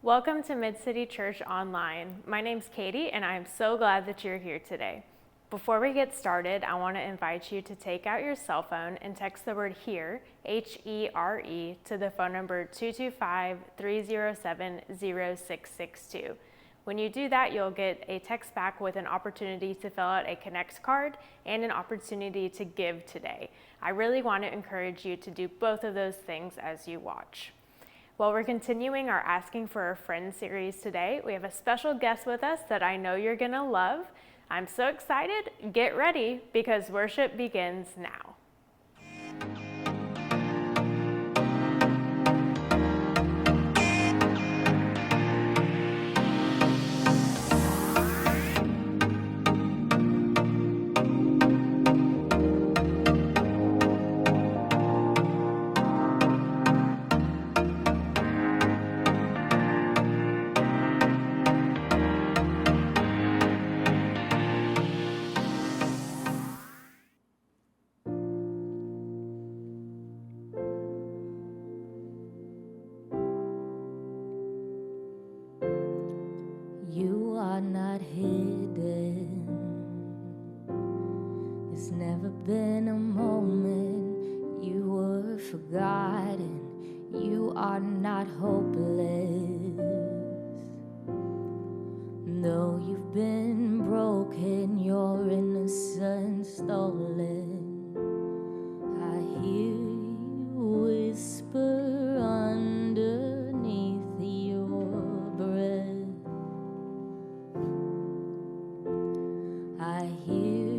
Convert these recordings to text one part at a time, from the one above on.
Welcome to Mid-City Church Online. My name's Katie, and I am so glad that you're here today. Before we get started, I want to invite you to take out your cell phone and text the word HERE, H-E-R-E, to the phone number 225-307-0662. When you do that, you'll get a text back with an opportunity to fill out a Connect card and an opportunity to give today. I really want to encourage you to do both of those things as you watch. Well, we're continuing our Asking for a Friend series today. We have a special guest with us that I know you're going to love. I'm so excited. Get ready because worship begins now. You are not hidden. There's never been a moment you were forgotten. You are not hopeless. Though you've been broken, your innocence stolen. I hear you whisper underneath your breath. I hear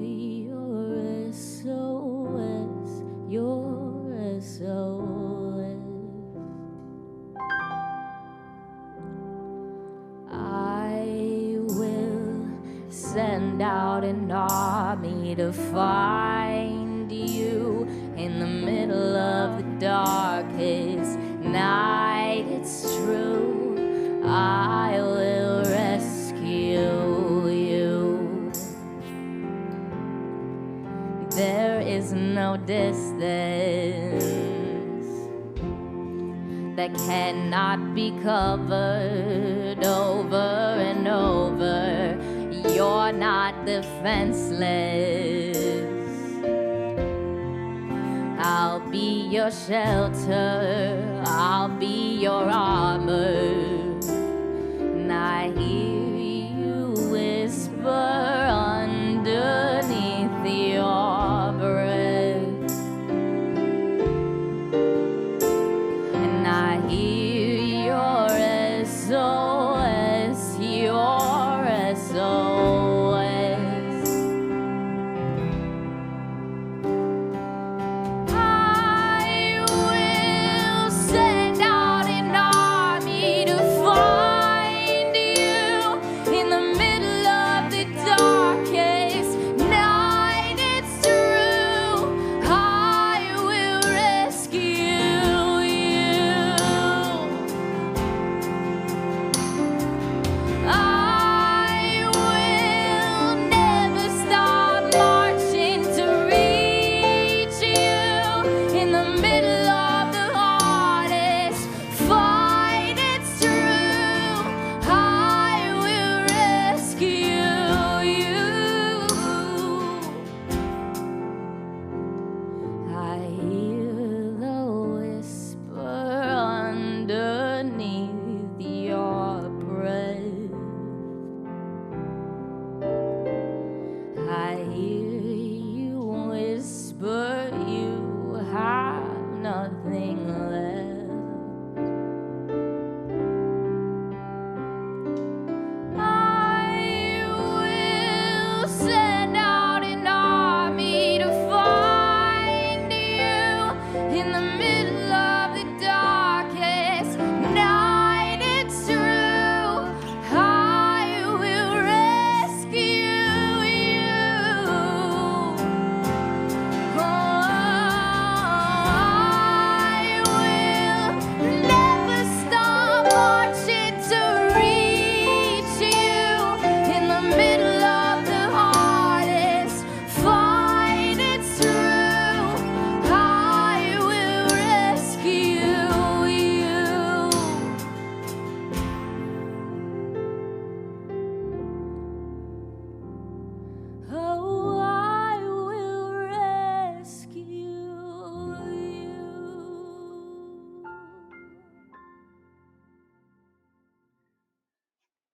your SOS, your SOS. I will send out an army to find you in the middle of the darkest night. It's true, I will rescue you. There is no distance that cannot be covered over and over. You're not defenseless. I'll be your shelter, I'll be your armor. And I hear you whisper underneath your breath. And I hear your SOS, your SOS. I will send out an army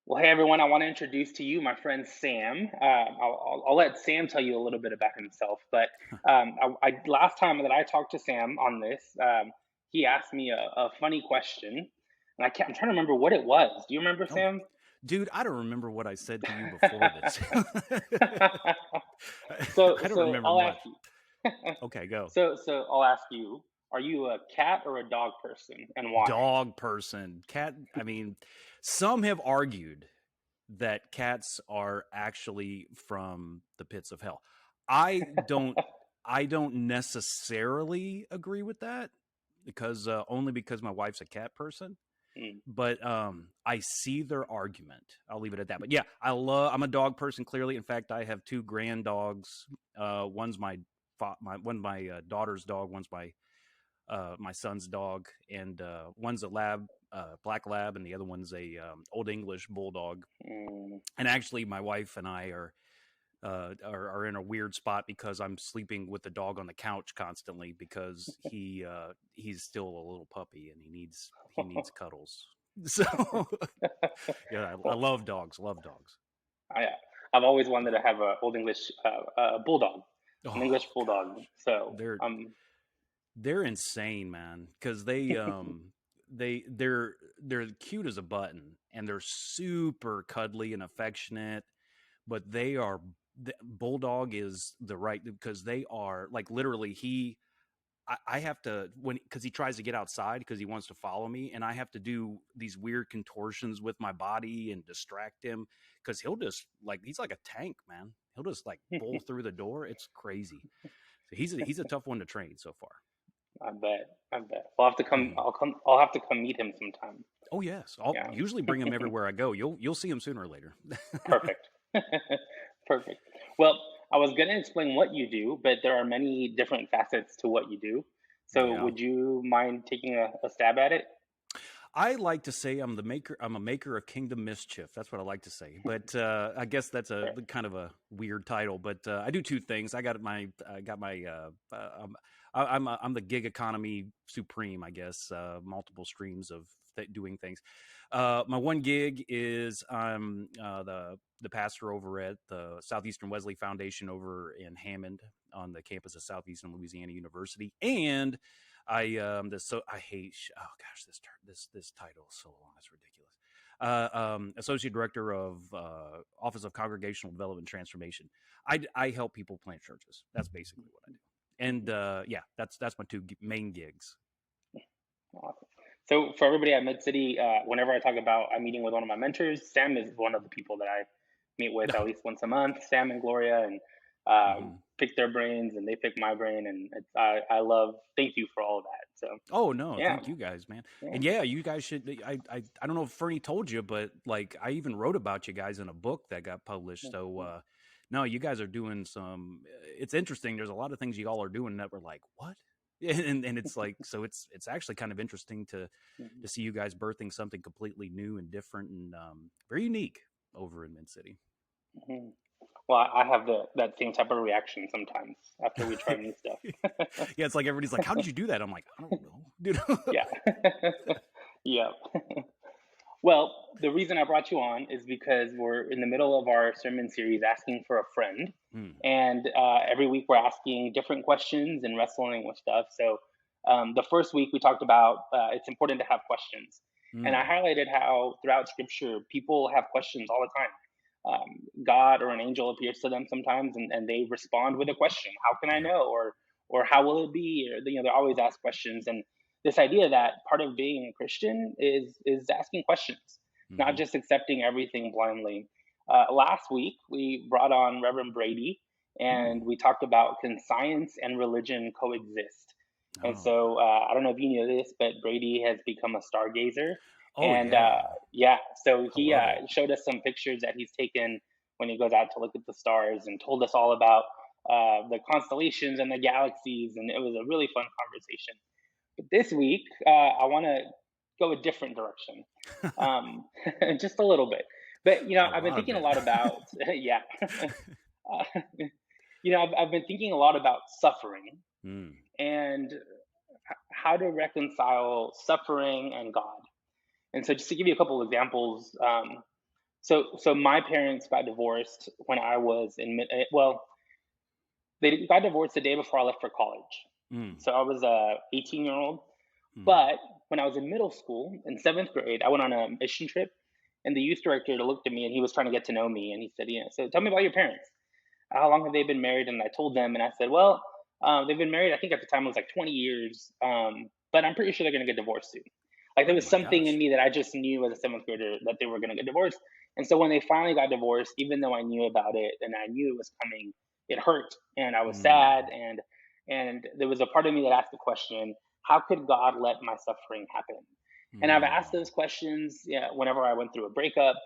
Well, hey everyone, I want to introduce to you my friend Sam. I'll let Sam tell you a little bit about himself. But last time that I talked to Sam on this, he asked me a funny question, and I'm trying to remember what it was. Do you remember, Oh, Sam? dude, I don't remember what I said to you before this. so I don't so remember I'll ask much. you. Okay, go. So I'll ask you: Are you a cat or a dog person, and why? Dog person. Cat, I mean, some have argued that cats are actually from the pits of hell. I don't I don't necessarily agree with that because only because my wife's a cat person. Mm, But I see their argument. I'll leave it at that. But yeah, I'm a dog person clearly. In fact, I have two grand dogs. One's my daughter's dog, one's my son's dog, and one's a lab, black lab, and the other one's a old English bulldog. mm. And actually, my wife and I are in a weird spot because I'm sleeping with the dog on the couch constantly because he's still a little puppy and he needs cuddles. So yeah, I Well, love dogs. Love dogs. I I've always wanted to have a old English bulldog, an Oh English bulldog. gosh, So they're insane, man. Because they're cute as a button and they're super cuddly and affectionate, but the bulldog is the right because they are like literally I have to when because he tries to get outside because he wants to follow me, and I have to do these weird contortions with my body and distract him because he'll just like he's like a tank, man. He'll just like bull through the door. It's crazy. So he's a tough one to train so far. I bet I'll have to come. Mhm. I'll have to come meet him sometime. Oh yes, I'll Yeah, usually bring him everywhere I go. You'll see him sooner or later. perfect, perfect. Well, I was gonna explain what you do, but there are many different facets to what you do. So, Yeah. would you mind taking a stab at it? I like to say I'm a maker of kingdom mischief. That's what I like to say. But I guess that's a Sure. kind of a weird title. But I do two things. I got my I'm the gig economy supreme. I guess multiple streams of doing things. My one gig is I'm the pastor over at the Southeastern Wesley Foundation over in Hammond on the campus of Southeastern Louisiana University, and I hate oh gosh this title is so long it's ridiculous. Associate Director of Office of Congregational Development and Transformation. I help people plant churches. That's basically what I do. And yeah, that's my two main gigs. Awesome. So, for everybody at Mid City, whenever I talk about I'm meeting with one of my mentors, Sam is one of the people that I meet with at least once a month. Sam and Gloria, and Mhm. pick their brains, and they pick my brain, and I love. Thank you for all of that. So, Oh no, yeah, thank you guys, man. yeah. And yeah, you guys should. I don't know if Fernie told you, but like I even wrote about you guys in a book that got published. So no, you guys are doing some. It's interesting. There's a lot of things you all are doing that we're like, what? And it's like so it's actually kind of interesting Mhm. to see you guys birthing something completely new and different and very unique over in Mid City. Mhm. Well, I have that same type of reaction sometimes after we try new stuff. Yeah, it's like everybody's like, "How did you do that?" I'm like, "I don't know, dude." Yeah, yeah. Well, the reason I brought you on is because we're in the middle of our sermon series, Asking for a Friend. Hmm. And every week we're asking different questions and wrestling with stuff. So the first week we talked about it's important to have questions. And I Hmm. highlighted how throughout scripture, people have questions all the time. God or an angel appears to them sometimes and they respond with a question. How can I Yep. know? Or how will it be? Or, they always ask questions. And this idea that part of being a Christian is asking questions, not Hmm. just accepting everything blindly. Last week we brought on Reverend Brady, Hmm. and we talked about can science and religion coexist. And Oh. so I don't know if you knew this, but Brady has become a stargazer, Oh and yeah. yeah, so I he love it. showed us some pictures that he's taken when he goes out to look at the stars, and told us all about the constellations and the galaxies, and it was a really fun conversation. But this week, I want to go a different direction, um, just a little bit. But A I've been lot of thinking a it. lot about yeah, I've been thinking a lot about suffering Mm. and how to reconcile suffering and God. And so, just to give you a couple examples, So my parents got divorced when I was well, they got divorced the day before I left for college. Mm, So I was a 18-year-old. mm. But when I was in middle school, in seventh grade, I went on a mission trip, and the youth director looked at me and he was trying to get to know me, and he said, "Yeah, so tell me about your parents. How long have they been married?" And I told them, and I said, "Well, they've been married. I think at the time it was like 20 years, but I'm pretty sure they're going to get divorced soon." Like there Oh was my something in gosh. me that I just knew as a seventh grader that they were going to get divorced. And so when they finally got divorced, even though I knew about it and I knew it was coming, it hurt, and I was sad, Mm, and there was a part of me that asked the question, how could God let my suffering happen? And I've asked mm. those questions, yeah, whenever I went through a breakup,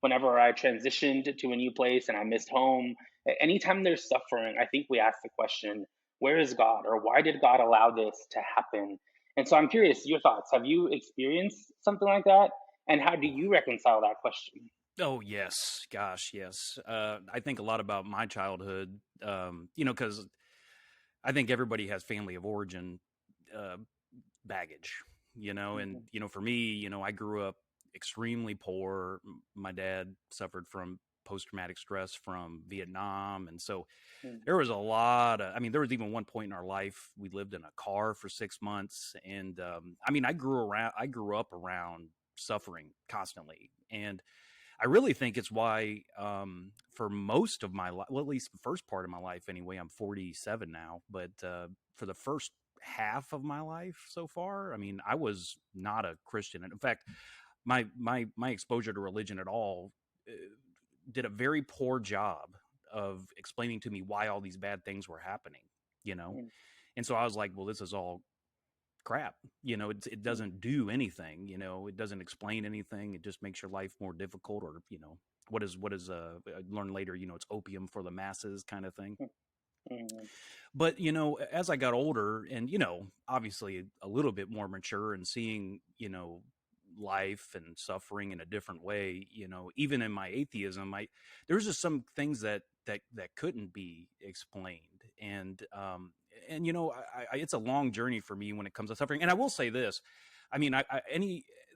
whenever I transitioned to a new place and I missed home. Anytime there's suffering, I think we ask the question, where is God, or why did God allow this to happen? And so I'm curious, your thoughts. Have you experienced something like that? And how do you reconcile that question? Oh yes, gosh, yes. I think a lot about my childhood. Because I think everybody has family of origin uh, baggage. And Mhm, for me, I grew up extremely poor. My dad suffered from post traumatic stress from Vietnam, and so mhm, there was a lot of. I mean, there was even one point in our life we lived in a car for 6 months, and I mean, I grew up around suffering constantly, and I really think it's why, for most of my life, well, at least the first part of my life anyway, I'm 47 now, but for the first half of my life so far, I mean, I was not a Christian. And in fact, my exposure to religion at all uh, did a very poor job of explaining to me why all these bad things were happening, you know? mhm, And so I was like, well, this is all crap. It mhm, doesn't do anything. It doesn't explain anything. It just makes your life more difficult. Or what is I learn later. It's opium for the masses kind of thing. mhm, But as I got older, and obviously a little bit more mature, and seeing life and suffering in a different way, even in my atheism, there's just some things that couldn't be explained. And it's a long journey for me when it comes to suffering. And I will say this, I mean,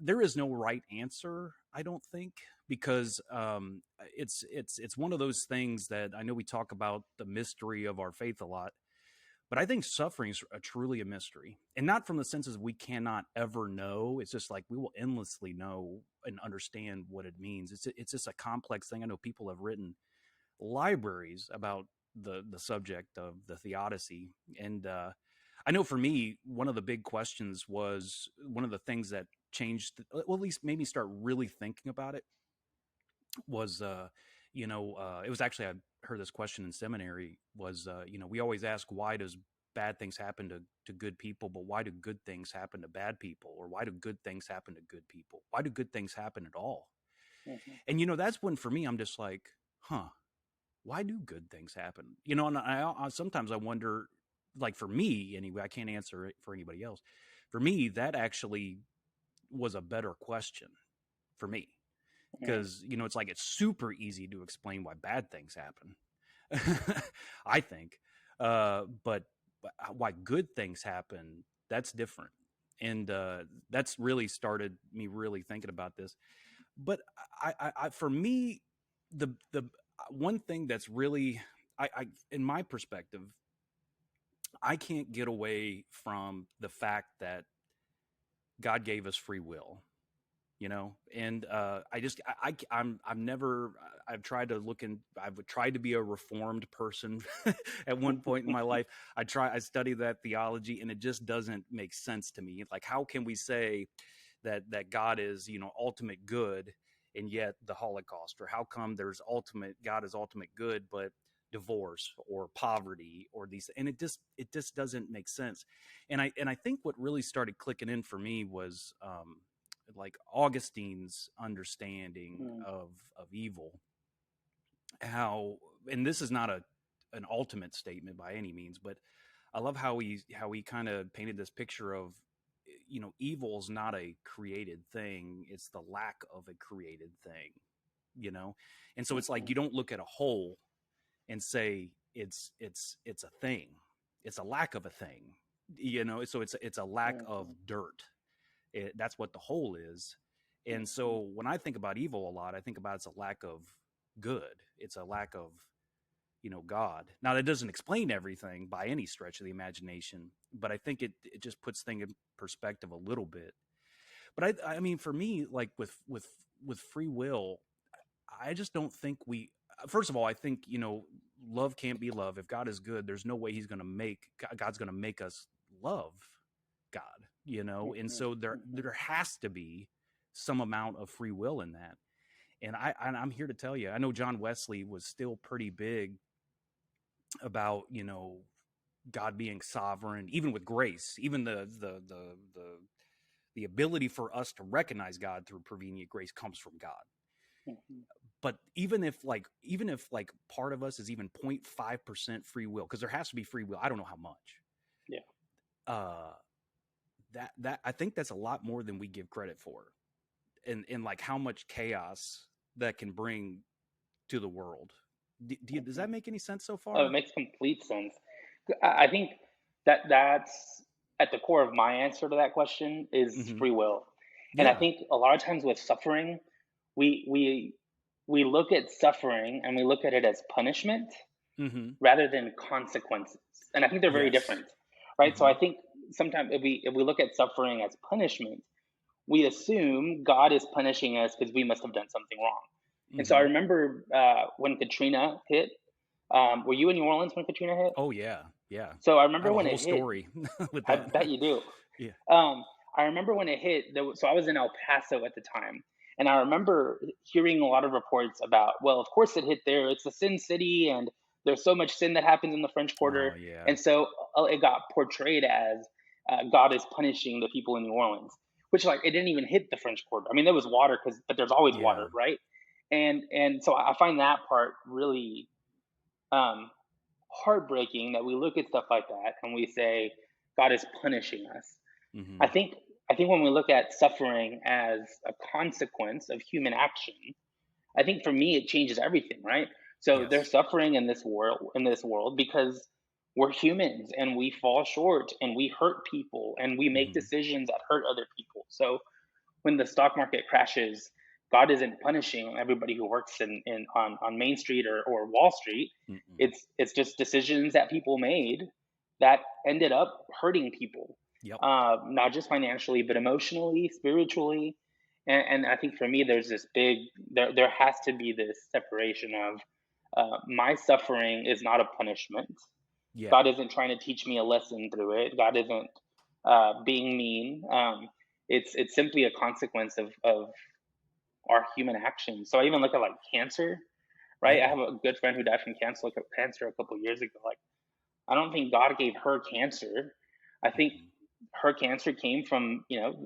there is no right answer, I don't think, because it's one of those things that I know we talk about the mystery of our faith a lot, but I think suffering is truly a mystery, and not from the senses we cannot ever know. It's just like we will endlessly know and understand what it means. It's just a complex thing. I know people have written libraries about the subject of the theodicy, and I know for me, one of the big questions was one of the things that changed, well, at least made me start really thinking about it, was it was actually, I heard this question in seminary, was we always ask, why does bad things happen to good people, but why do good things happen to bad people? Or why do good things happen to good people? Why do good things happen at all? mhm, And that's when for me I'm just like, huh, why do good things happen? And I sometimes I wonder, like, for me anyway, I can't answer it for anybody else. For me, that actually was a better question for me, mhm, because it's like it's super easy to explain why bad things happen. I think, but why good things happen, that's different. And that's really started me really thinking about this. But for me, the one thing that's really, in my perspective, I can't get away from the fact that God gave us free will, and I just I'm never, I've tried to I've tried to be a reformed person at one point in my life. I study that theology, and it just doesn't make sense to me. Like, how can we say that God is ultimate good, and yet the Holocaust? Or how come God is ultimate good, but divorce or poverty or these, and it just doesn't make sense. And I think what really started clicking in for me was like Augustine's understanding mhm, of evil. How, and this is not an ultimate statement by any means, but I love how he kind of painted this picture of, evil is not a created thing, it's the lack of a created thing. And so it's like, mhm, you don't look at a hole and say it's a thing, it's a lack of a thing. So it's a lack of mhm, dirt. That's what the hole is. And so when I think about evil a lot, I think about it's a lack of good. It's a lack of, God. Now that doesn't explain everything by any stretch of the imagination, but I think it just puts things in perspective a little bit. But I mean, for me, like with free will, I just don't think first of all, I think, love can't be love. If God is good, there's no way God's going to make us love God, and so there has to be some amount of free will in that. And I'm here to tell you, I know John Wesley was still pretty big about, God being sovereign, even with grace, even the ability for us to recognize God through prevenient grace comes from God. But even if part of us is even 0.5% free will, because there has to be free will. I don't know how much. Yeah. That I think that's a lot more than we give credit for, and like how much chaos that can bring to the world. Does that make any sense so far? Oh, it makes complete sense. I think that's at the core of my answer to that question is free will. And I think a lot of times with suffering, we look at suffering and we look at it as punishment rather than consequences. And I think they're very different, right? So I think sometimes if we look at suffering as punishment, we assume God is punishing us because we must have done something wrong. And so I remember when Katrina hit. Were you in New Orleans when Katrina hit? Oh yeah. So I remember when it hit. Story with that. I bet you do. Yeah. I remember when it hit. So I was in El Paso at the time, and I remember hearing a lot of reports about, well, of course it hit there. It's a sin city, and there's so much sin that happens in the French Quarter. Oh, yeah. And so it got portrayed as God is punishing the people in New Orleans, which it didn't even hit the French Quarter. I mean, there was water but there's always water, right? And so I find that part really heartbreaking, that we look at stuff like that and we say God is punishing us. I think when we look at suffering as a consequence of human action, I think for me it changes everything, right? So there's suffering in this world because we're humans and we fall short and we hurt people and we make decisions that hurt other people. So when the stock market crashes, God isn't punishing everybody who works on Main Street or Wall Street. It's just decisions that people made that ended up hurting people, not just financially, but emotionally, spiritually. And I think for me, there's this there has to be this separation of my suffering is not a punishment. God isn't trying to teach me a lesson through it. God isn't being mean. It's simply a consequence of our human actions. So I even look at cancer, right? I have a good friend who died from cancer a couple of years ago. I don't think God gave her cancer. I think her cancer came from,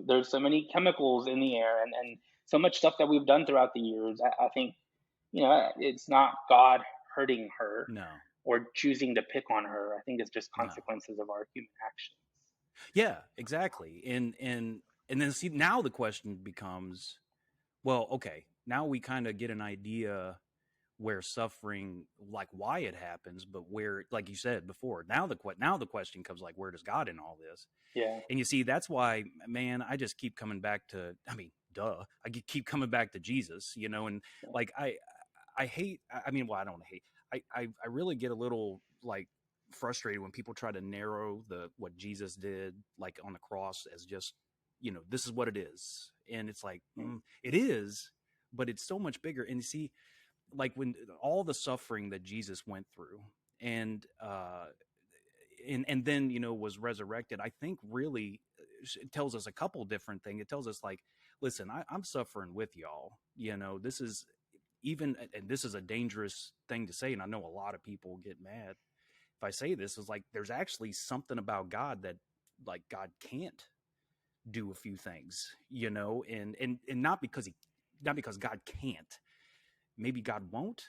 there's so many chemicals in the air and so much stuff that we've done throughout the years. I think, it's not God hurting her or choosing to pick on her. I think it's just consequences of our human actions. Yeah, exactly. And then see, now the question becomes, well, okay, now we kind of get an idea where suffering, why it happens, but where, like you said before, now the question comes, where does God in all this? Yeah. And you see, that's why, man, I just keep coming back to, I keep coming back to Jesus, and I hate, I don't hate, I really get a little frustrated when people try to narrow what Jesus did on the cross as just, this is what it is. And it's it is, but it's so much bigger. And you see, when all the suffering that Jesus went through and then, was resurrected, I think really it tells us a couple different things. It tells us listen, I'm suffering with y'all, this is even, and this is a dangerous thing to say. And I know a lot of people get mad if I say this, is there's actually something about God that God can't do a few things, and not because God can't, maybe God won't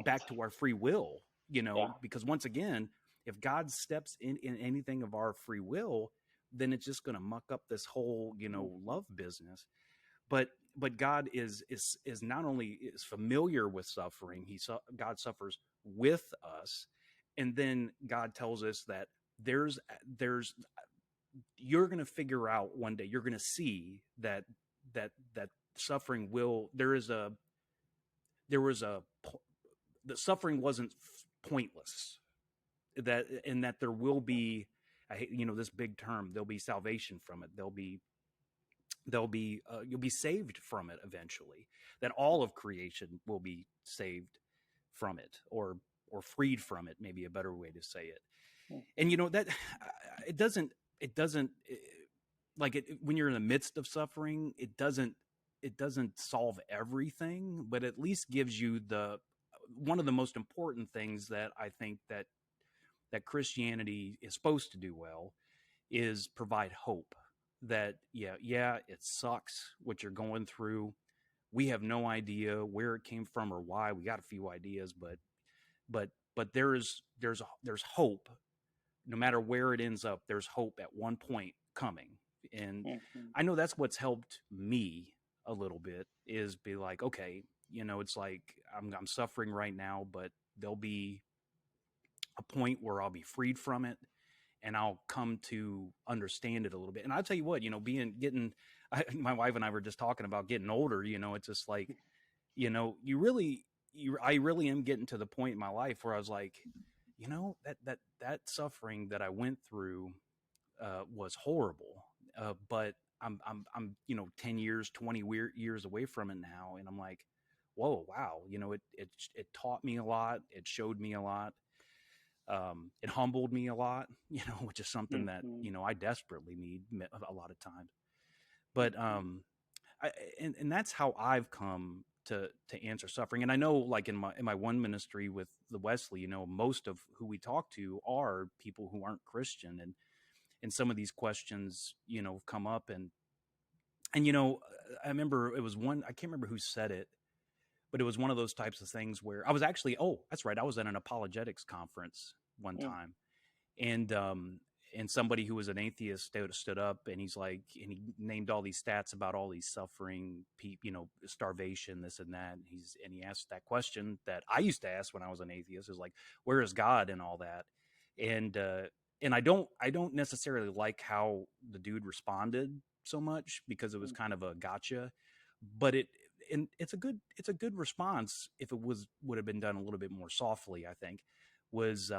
back to our free will, because once again, if God steps in anything of our free will, then it's just going to muck up this whole, love business. But God is not only is familiar with suffering, God suffers with us. And then God tells us that you're going to figure out one day, you're going to see that that suffering will the suffering wasn't pointless, that and that there will be, this big term, there'll be salvation from it, there'll be you'll be saved from it eventually, that all of creation will be saved from it, or freed from it, maybe a better way to say it. And that it doesn't like it when you're in the midst of suffering, it doesn't solve everything, but at least gives you the one of the most important things that I think that Christianity is supposed to do well is provide hope. That it sucks what you're going through. We have no idea where it came from or why. We got a few ideas, but there's hope. No matter where it ends up, there's hope at one point coming. And I know that's what's helped me a little bit, is be like, okay, it's like I'm suffering right now, but there'll be a point where I'll be freed from it, and I'll come to understand it a little bit. And I'll tell you what, my wife and I were just talking about getting older. It's just like, I really am getting to the point in my life where I was like, that suffering that I went through was horrible. But I'm 10 years, 20 years away from it now. And I'm like, whoa, wow. It taught me a lot. It showed me a lot. It humbled me a lot, which is something that, I desperately need a lot of times. But, and that's how I've come to answer suffering. And I know, like in my one ministry with the Wesley, most of who we talk to are people who aren't Christian, and some of these questions, come up, and I remember it was I can't remember who said it, but it was one of those types of things where I was actually, that's right, I was at an apologetics conference one time, and somebody who was an atheist stood up, and he's like, and he named all these stats about all these suffering people, starvation, this and that. And he asked that question that I used to ask when I was an atheist, is like, where is God and all that? And I don't necessarily like how the dude responded so much, because it was kind of a gotcha, but it's a good response. If it would have been done a little bit more softly, I think, was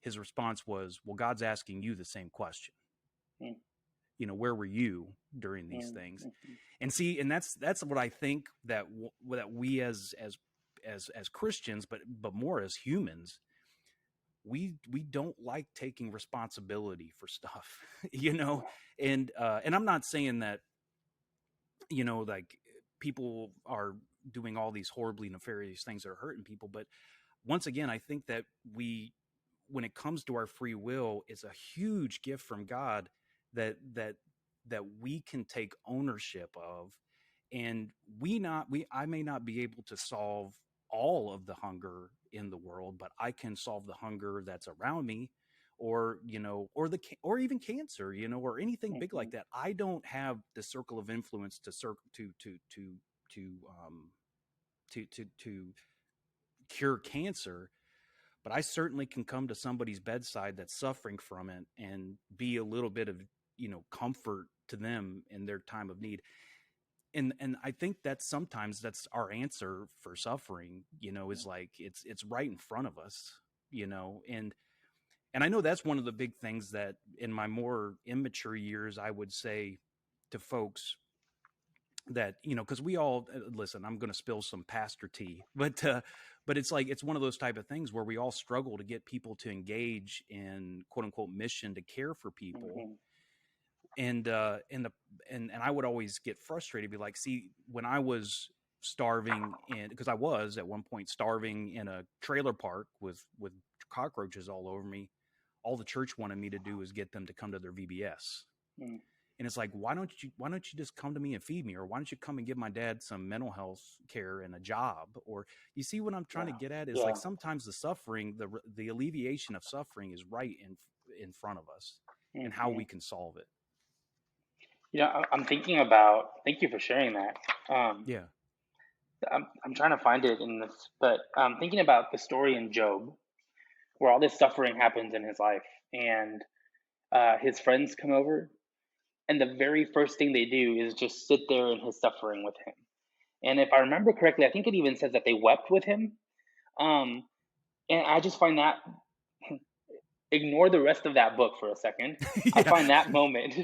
his response was, well, God's asking you the same question. Where were you during these things? And see, and that's what I think that we as Christians, but more as humans, we don't like taking responsibility for stuff, and I'm not saying that, like people are doing all these horribly nefarious things that are hurting people. But once again, I think that when it comes to our free will, it's a huge gift from God that we can take ownership of. And I may not be able to solve all of the hunger in the world, but I can solve the hunger that's around me, or even cancer, or anything big like that. I don't have the circle of influence to cure cancer, but I certainly can come to somebody's bedside that's suffering from it and be a little bit of comfort to them in their time of need. And I think that sometimes that's our answer for suffering, is like, it's right in front of us, and I know that's one of the big things that in my more immature years, I would say to folks that, because we all, listen, I'm going to spill some pastor tea, but it's like, it's one of those type of things where we all struggle to get people to engage in quote unquote mission to care for people. And I would always get frustrated, be like, see, when I was starving because I was at one point starving in a trailer park with cockroaches all over me, all the church wanted me to do was get them to come to their VBS. And it's like, why don't you just come to me and feed me? Or why don't you come and give my dad some mental health care and a job? Or, you see what I'm trying to get at is like, sometimes the suffering, the alleviation of suffering is right in front of us, and how we can solve it. I'm thinking about, thank you for sharing that. Yeah. I'm trying to find it in this, but I'm thinking about the story in Job, where all this suffering happens in his life, and his friends come over, and the very first thing they do is just sit there in his suffering with him. And if I remember correctly, I think it even says that they wept with him. Um, and I just find that, ignore the rest of that book for a second. I Yeah. find that moment,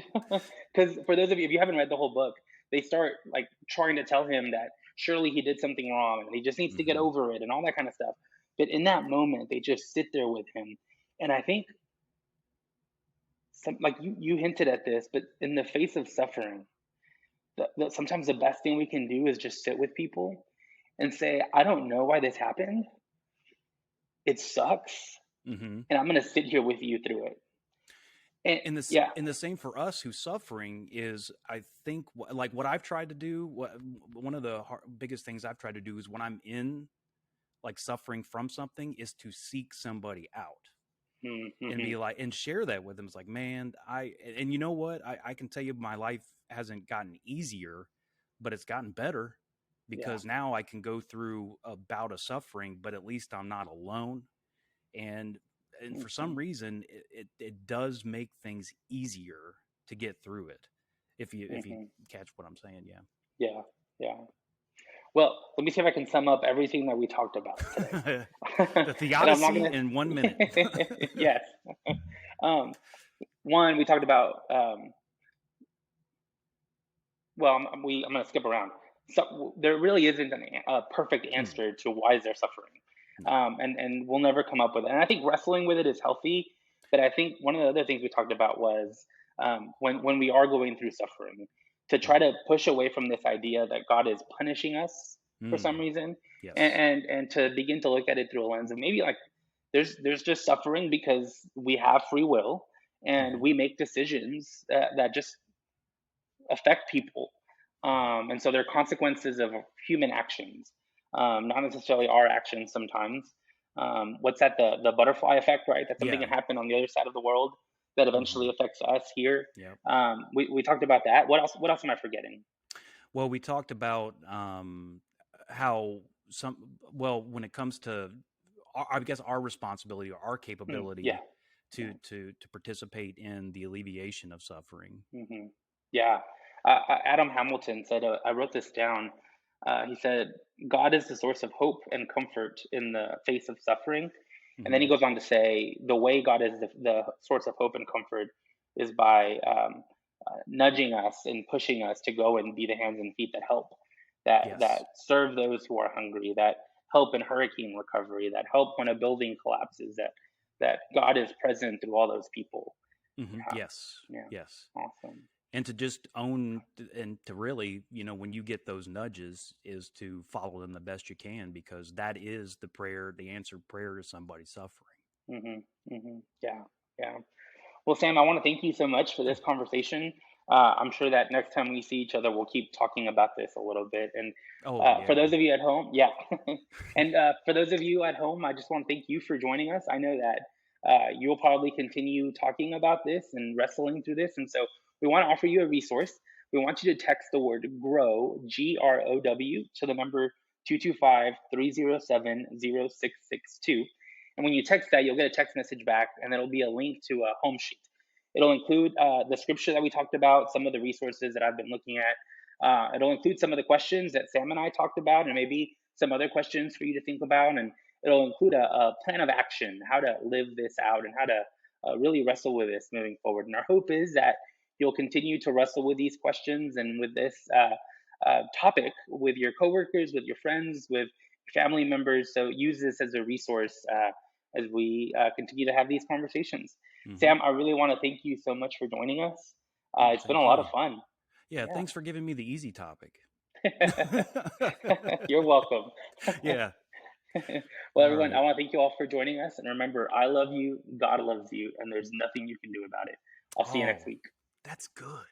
because for those of you, if you haven't read the whole book, they start like trying to tell him that surely he did something wrong and he just needs to get Hmm. over it and all that kind of stuff. But in that moment, they just sit there with him. And I think like you hinted at this, but in the face of suffering, sometimes the best thing we can do is just sit with people and say, I don't know why this happened. It sucks. Hmm. And I'm going to sit here with you through it. And yeah. And the same for us who's suffering is, I think, like what I've tried to do. One of the biggest things I've tried to do is when I'm in like suffering from something is to seek somebody out and Mm-hmm. be like and share that with them. It's like, man, and you know what? I can tell you my life hasn't gotten easier, but it's gotten better Yeah. because now I can go through a bout of suffering, but at least I'm not alone. And for some Hmm. reason it does make things easier to get through it if you Hmm. catch what I'm saying. Yeah. Yeah. Well, let me see if I can sum up everything that we talked about today. Yeah. The And I'm not theodicy gonna. in 1 minute. Yes. Um, One, we talked about. Well, I'm going to skip around. So there really isn't a perfect Mm, answer to why is there suffering, no. and we'll never come up with it. And I think wrestling with it is healthy. But I think one of the other things we talked about was, when we are going through suffering, to try Mhm. to push away from this idea that God is punishing us for some Mm, reason, and yes. and to begin to look at it through a lens of maybe like there's just suffering because we have free will and Mhm. we make decisions that just affect people. Right. And so they're consequences of human actions, not necessarily our actions sometimes. What's that? The butterfly effect, right? That something Yeah. can happen on the other side of the world that eventually Mhm. affects us here. Yep. We talked about that. What else? What else am I forgetting? Well, we talked about how when it comes to I guess our responsibility or our Yeah. capability Yeah. to participate in the alleviation of suffering. Hmm. Yeah. Adam Hamilton said, I wrote this down. He said, God is the source of hope and comfort in the face of suffering. And then he Hmm. goes on to say, the way God is the source of hope and comfort is by nudging us and pushing us to go and be the hands and feet that help, that Yes. serve those who are hungry, that help in hurricane recovery, that help when a building collapses, that God is present through all those people. Hmm. Yeah. Yes. Yeah. Yes. Awesome. And to just own and to really, when you get those nudges, is to follow them the best you can, because that is the prayer, the answered prayer to somebody suffering. Mhm, mhm. Yeah, yeah. Well, Sam, I want to thank you so much for Yeah. this conversation. I'm sure that next time we see each other, we'll keep talking about this a little bit. And Oh for yeah. those of you at home, yeah. And for those of you at home, I just want to thank you for joining us. I know that you'll probably continue talking about this and wrestling through this. And so we want to offer you a resource. We want you to text the word GROW, GROW, to the number 225-307-0662. And when you text that, you'll get a text message back, and it'll be a link to a home sheet. It'll include the scripture that we talked about, some of the resources that I've been looking at. It'll include some of the questions that Sam and I talked about, and maybe some other questions for you to think about. And it'll include a plan of action, how to live this out, and how to really wrestle with this moving forward. And our hope is that you'll continue to wrestle with these questions and with this topic with your coworkers, with your friends, with family members. So use this as a resource as we continue to have these conversations. Hmm. Sam, I really want to thank you so much for joining us. Oh, It's been a thank lot of you. fun. Yeah, Yeah. thanks for giving me the easy topic. You're welcome. Yeah. Well, All everyone, I right. want to thank you all for joining us. And remember, I love you, God loves you, and there's nothing you can do about it. I'll see you next Oh, week. that's good.